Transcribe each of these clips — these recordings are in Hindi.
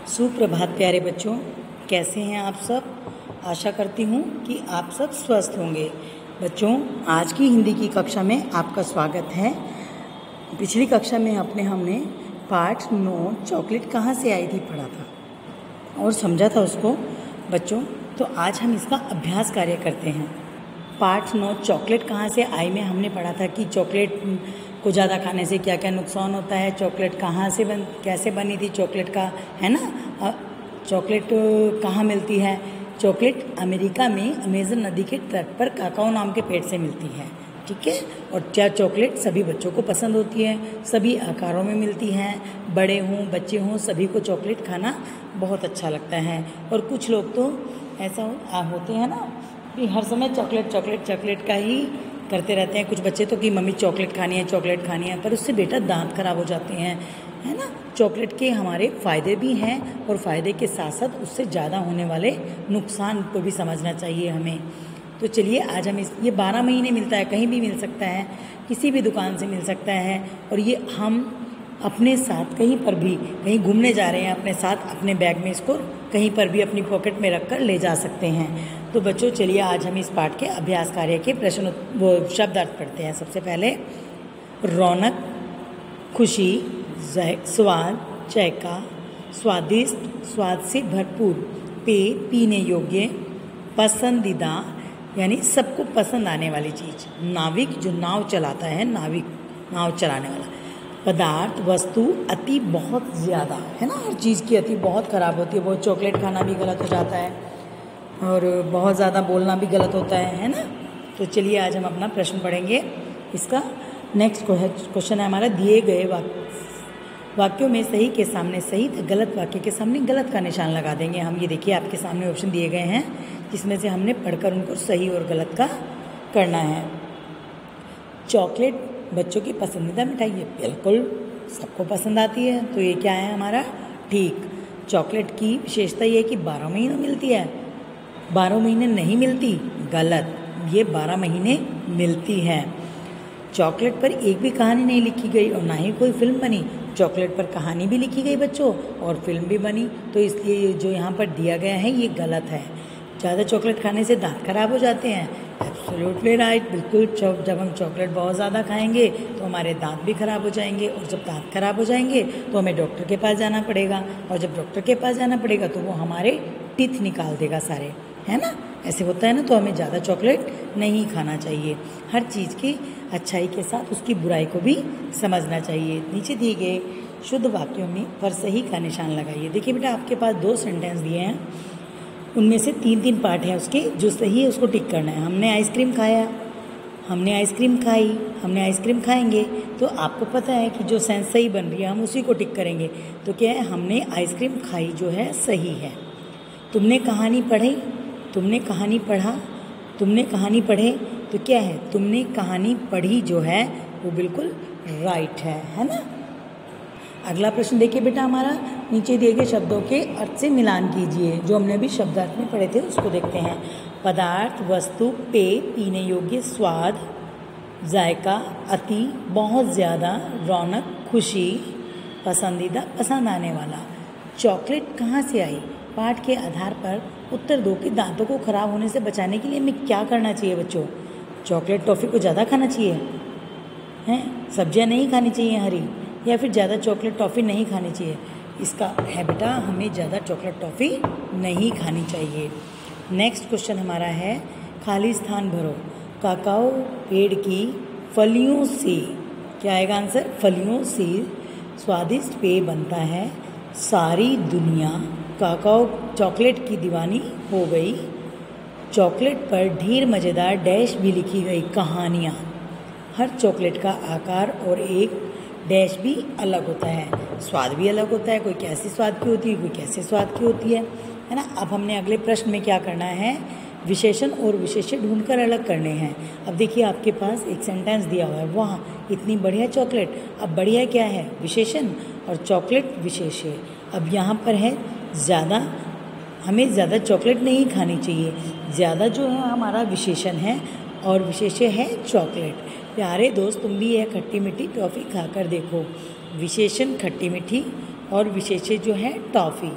सुप्रभात प्यारे बच्चों, कैसे हैं आप सब। आशा करती हूँ कि आप सब स्वस्थ होंगे। बच्चों, आज की हिंदी की कक्षा में आपका स्वागत है। पिछली कक्षा में हमने पाठ 9 चॉकलेट कहाँ से आई थी पढ़ा था और समझा था उसको बच्चों। तो आज हम इसका अभ्यास कार्य करते हैं। पाठ 9 चॉकलेट कहाँ से आई में हमने पढ़ा था कि चॉकलेट को ज़्यादा खाने से क्या क्या नुकसान होता है, चॉकलेट कहाँ से कैसे बनी थी चॉकलेट का, है ना। चॉकलेट कहाँ मिलती है। चॉकलेट अमेरिका में अमेज़न नदी के तट पर काकाओ नाम के पेड़ से मिलती है, ठीक है। और क्या चॉकलेट सभी बच्चों को पसंद होती है, सभी आकारों में मिलती हैं, बड़े हों बच्चे हों सभी को चॉकलेट खाना बहुत अच्छा लगता है। और कुछ लोग तो ऐसा होते हैं ना कि हर समय चॉकलेट चॉकलेट चॉकलेट का ही करते रहते हैं। कुछ बच्चे तो कि मम्मी चॉकलेट खानी है, पर उससे बेटा दांत खराब हो जाते हैं, है ना। चॉकलेट के हमारे फ़ायदे भी हैं और फ़ायदे के साथ साथ उससे ज़्यादा होने वाले नुकसान को भी समझना चाहिए हमें। तो चलिए आज हम ये 12 महीने मिलता है, कहीं भी मिल सकता है, किसी भी दुकान से मिल सकता है। और ये हम अपने साथ कहीं पर भी कहीं घूमने जा रहे हैं, अपने साथ अपने बैग में इसको कहीं पर भी अपनी पॉकेट में रख कर ले जा सकते हैं। तो बच्चों चलिए आज हम इस पाठ के अभ्यास कार्य के प्रश्न शब्दार्थ पढ़ते हैं। सबसे पहले रौनक, खुशी, स्वाद, चयका, स्वादिष्ट, स्वाद से भरपूर, पेय, पीने योग्य, पसंदीदा यानी सबको पसंद आने वाली चीज़, नाविक जो नाव चलाता है, नाविक नाव चलाने वाला, पदार्थ, वस्तु, अति बहुत ज़्यादा, है ना। हर चीज़ की अति बहुत ख़राब होती है। बहुत चॉकलेट खाना भी गलत हो जाता है और बहुत ज़्यादा बोलना भी गलत होता है ना। तो चलिए आज हम अपना प्रश्न पढ़ेंगे। इसका नेक्स्ट क्वेश्चन है हमारा, दिए गए वाक्यों में सही के सामने सही, गलत वाक्य के सामने गलत का निशान लगा देंगे हम। ये देखिए आपके सामने ऑप्शन दिए गए हैं जिसमें से हमने पढ़कर उनको सही और गलत का करना है। चॉकलेट बच्चों की पसंदीदा मिठाई है, बिल्कुल सबको पसंद आती है, तो ये क्या है हमारा ठीक। चॉकलेट की विशेषता ये है कि 12 महीनों मिलती है, 12 महीने नहीं मिलती, गलत, ये 12 महीने मिलती है। चॉकलेट पर एक भी कहानी नहीं लिखी गई और ना ही कोई फिल्म बनी। चॉकलेट पर कहानी भी लिखी गई बच्चों और फिल्म भी बनी, तो इसलिए जो यहाँ पर दिया गया है ये गलत है। ज़्यादा चॉकलेट खाने से दांत खराब हो जाते हैं, एब्सोल्युटली राइट, बिल्कुल। जब हम चॉकलेट बहुत ज़्यादा खाएंगे तो हमारे दांत भी खराब हो जाएंगे और जब दांत खराब हो जाएंगे तो हमें डॉक्टर के पास जाना पड़ेगा और जब डॉक्टर के पास जाना पड़ेगा तो वो हमारे टीथ निकाल देगा सारे, है ना। ऐसे होता है ना। तो हमें ज़्यादा चॉकलेट नहीं खाना चाहिए। हर चीज़ की अच्छाई के साथ उसकी बुराई को भी समझना चाहिए। नीचे दिए गए शुद्ध वाक्यों में पर सही का निशान लगाइए। देखिए बेटा आपके पास 2 सेंटेंस दिए हैं, उनमें से 3-3 पार्ट हैं उसके, जो सही है उसको टिक करना है। हमने आइसक्रीम खाया, हमने आइसक्रीम खाई, हमने आइसक्रीम खाएंगे, तो आपको पता है कि जो सेंस सही बन रही है हम उसी को टिक करेंगे। तो क्या है, हमने आइसक्रीम खाई जो है सही है। तुमने कहानी पढ़ी, तुमने कहानी पढ़ा, तुमने कहानी पढ़े, तो क्या है, तुमने कहानी पढ़ी जो है वो बिल्कुल राइट है ना। अगला प्रश्न देखिए बेटा हमारा, नीचे दिए गए शब्दों के अर्थ से मिलान कीजिए। जो हमने अभी शब्दार्थ में पढ़े थे उसको देखते हैं। पदार्थ, वस्तु, पेय, पीने योग्य, स्वाद, जायका, अति, बहुत ज़्यादा, रौनक, खुशी, पसंदीदा, पसंद आने वाला। चॉकलेट कहाँ से आई। पाठ के आधार पर उत्तर दो कि दांतों को खराब होने से बचाने के लिए हमें क्या करना चाहिए बच्चों। चॉकलेट टॉफ़ी को ज़्यादा खाना चाहिए, हैं, सब्जियां नहीं खानी चाहिए हरी, या फिर ज़्यादा चॉकलेट टॉफ़ी नहीं खानी चाहिए। इसका है बेटा हमें ज़्यादा चॉकलेट टॉफ़ी नहीं खानी चाहिए। नेक्स्ट क्वेश्चन हमारा है, खाली स्थान भरो। काकाओ पेड़ की फलियों से, क्या आएगा आंसर, फलियों से स्वादिष्ट पेय बनता है। सारी दुनिया काकाओ चॉकलेट की दीवानी हो गई। चॉकलेट पर ढेर मज़ेदार डैश भी लिखी गई कहानियाँ। हर चॉकलेट का आकार और एक डैश भी अलग होता है, स्वाद भी अलग होता है, कोई कैसे स्वाद की होती है, कोई कैसे स्वाद की होती है ना। अब हमने अगले प्रश्न में क्या करना है, विशेषण और विशेष्य ढूंढकर अलग करने हैं। अब देखिए आपके पास एक सेंटेंस दिया हुआ है, वाह इतनी बढ़िया चॉकलेट। अब बढ़िया क्या है, विशेषण, और चॉकलेट विशेष्य। अब यहाँ पर है ज़्यादा, हमें ज़्यादा चॉकलेट नहीं खानी चाहिए। ज़्यादा जो है हमारा विशेषण है और विशेष्य है चॉकलेट। प्यारे दोस्त तुम भी यह खट्टी मीठी टॉफ़ी खाकर देखो। विशेषण खट्टी मीठी और विशेष्य जो है टॉफ़ी।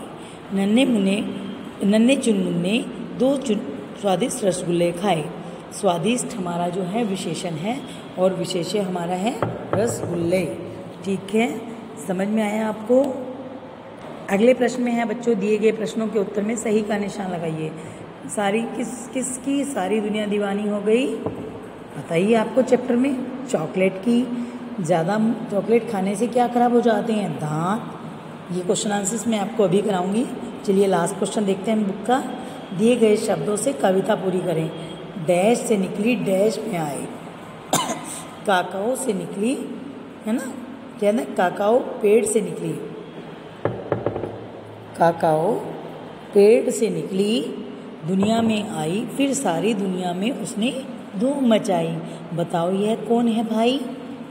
नन्हे चुनमुन ने 2 स्वादिष्ट रसगुल्ले खाए। स्वादिष्ट हमारा जो है विशेषण है और विशेष्य हमारा है रसगुल्ले। ठीक है, समझ में आया आपको? अगले प्रश्न में है बच्चों, दिए गए प्रश्नों के उत्तर में सही का निशान लगाइए। किसकी सारी दुनिया दीवानी हो गई? बताइए आपको चैप्टर में। चॉकलेट की। ज़्यादा चॉकलेट खाने से क्या खराब हो जाते हैं? दांत। ये क्वेश्चन आंसर्स मैं आपको अभी कराऊंगी। चलिए लास्ट क्वेश्चन देखते हैं बुक का। दिए गए शब्दों से कविता पूरी करें। डैश से निकली डैश में आई। काकाओ से निकली, है ना, क्या ना, काकाओ पेड़ से निकली। काकाओ पेड़ से निकली, दुनिया में आई, फिर सारी दुनिया में उसने धूम मचाई। बताओ यह कौन है भाई?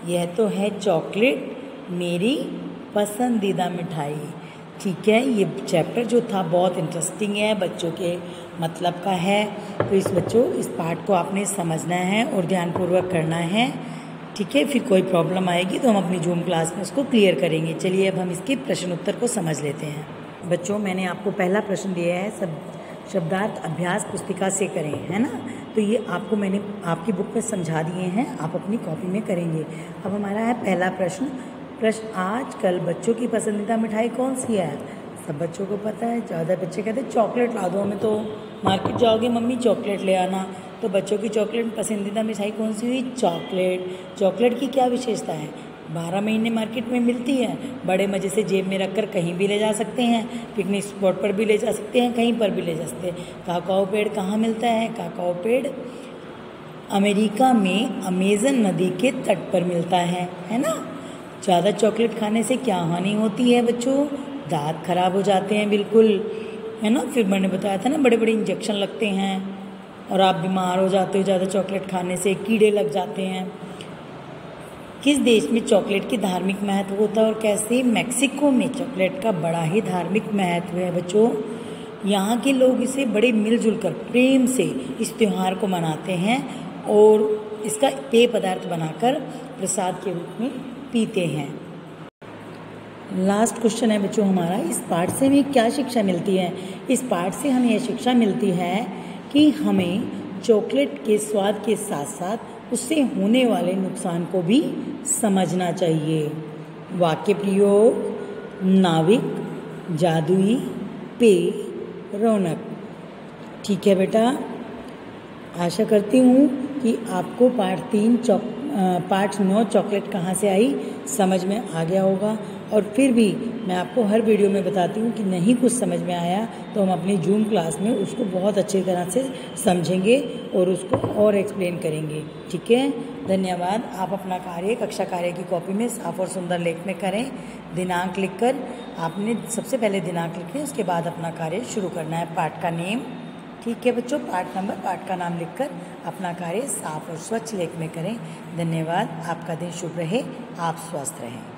यह तो है चॉकलेट, मेरी पसंदीदा मिठाई। ठीक है, ये चैप्टर जो था बहुत इंटरेस्टिंग है, बच्चों के मतलब का है। तो इस पार्ट को आपने समझना है और ध्यानपूर्वक करना है। ठीक है, फिर कोई प्रॉब्लम आएगी तो हम अपनी जूम क्लास में उसको क्लियर करेंगे। चलिए अब हम इसके प्रश्न उत्तर को समझ लेते हैं। बच्चों, मैंने आपको पहला प्रश्न दिया है, शब्दार्थ अभ्यास पुस्तिका से करें, है ना। तो ये आपको मैंने आपकी बुक में समझा दिए हैं, आप अपनी कॉपी में करेंगे। अब हमारा है पहला प्रश्न। आजकल बच्चों की पसंदीदा मिठाई कौन सी है? सब बच्चों को पता है। ज़्यादा बच्चे कहते हैं चॉकलेट ला दो हमें, तो मार्केट जाओगे मम्मी चॉकलेट ले आना। तो बच्चों की चॉकलेट पसंदीदा मिठाई कौन सी हुई? चॉकलेट। चॉकलेट की क्या विशेषता है? 12 महीने मार्केट में मिलती है, बड़े मज़े से जेब में रखकर कहीं भी ले जा सकते हैं, पिकनिक स्पॉट पर भी ले जा सकते हैं, कहीं पर भी ले जा सकते हैं। काकाओ पेड़ कहाँ मिलता है? काकाओ पेड़ अमेरिका में अमेज़न नदी के तट पर मिलता है ना। ज़्यादा चॉकलेट खाने से क्या हानि होती है बच्चों? दांत खराब हो जाते हैं, बिल्कुल, है ना। फिर मैंने बताया था ना, बड़े बड़े इंजेक्शन लगते हैं और आप बीमार हो जाते हो ज़्यादा चॉकलेट खाने से, कीड़े लग जाते हैं। किस देश में चॉकलेट की धार्मिक महत्व होता है और कैसे? मैक्सिको में चॉकलेट का बड़ा ही धार्मिक महत्व है बच्चों। यहाँ के लोग इसे बड़े मिलजुल कर प्रेम से इस त्यौहार को मनाते हैं और इसका पेय पदार्थ बनाकर प्रसाद के रूप में पीते हैं। लास्ट क्वेश्चन है बच्चों हमारा, इस पाठ से हमें क्या शिक्षा मिलती है? इस पाठ से हमें यह शिक्षा मिलती है कि हमें चॉकलेट के स्वाद के साथ साथ उससे होने वाले नुकसान को भी समझना चाहिए। वाक्य प्रयोग: नाविक, जादुई, पेय, रौनक। ठीक है बेटा, आशा करती हूँ कि आपको पार्ट 9 चॉकलेट कहाँ से आई समझ में आ गया होगा। और फिर भी मैं आपको हर वीडियो में बताती हूँ कि नहीं कुछ समझ में आया तो हम अपनी जूम क्लास में उसको बहुत अच्छी तरह से समझेंगे और उसको और एक्सप्लेन करेंगे। ठीक है, धन्यवाद। आप अपना कार्य कक्षा कार्य की कॉपी में साफ और सुंदर लेख में करें। दिनांक लिखकर आपने सबसे पहले दिनांक लिखें, उसके बाद अपना कार्य शुरू करना है। पाठ का नेम, ठीक है बच्चों, पाठ नंबर, पाठ का नाम लिखकर अपना कार्य साफ और स्वच्छ लेख में करें। धन्यवाद। आपका दिन शुभ रहे, आप स्वस्थ रहें।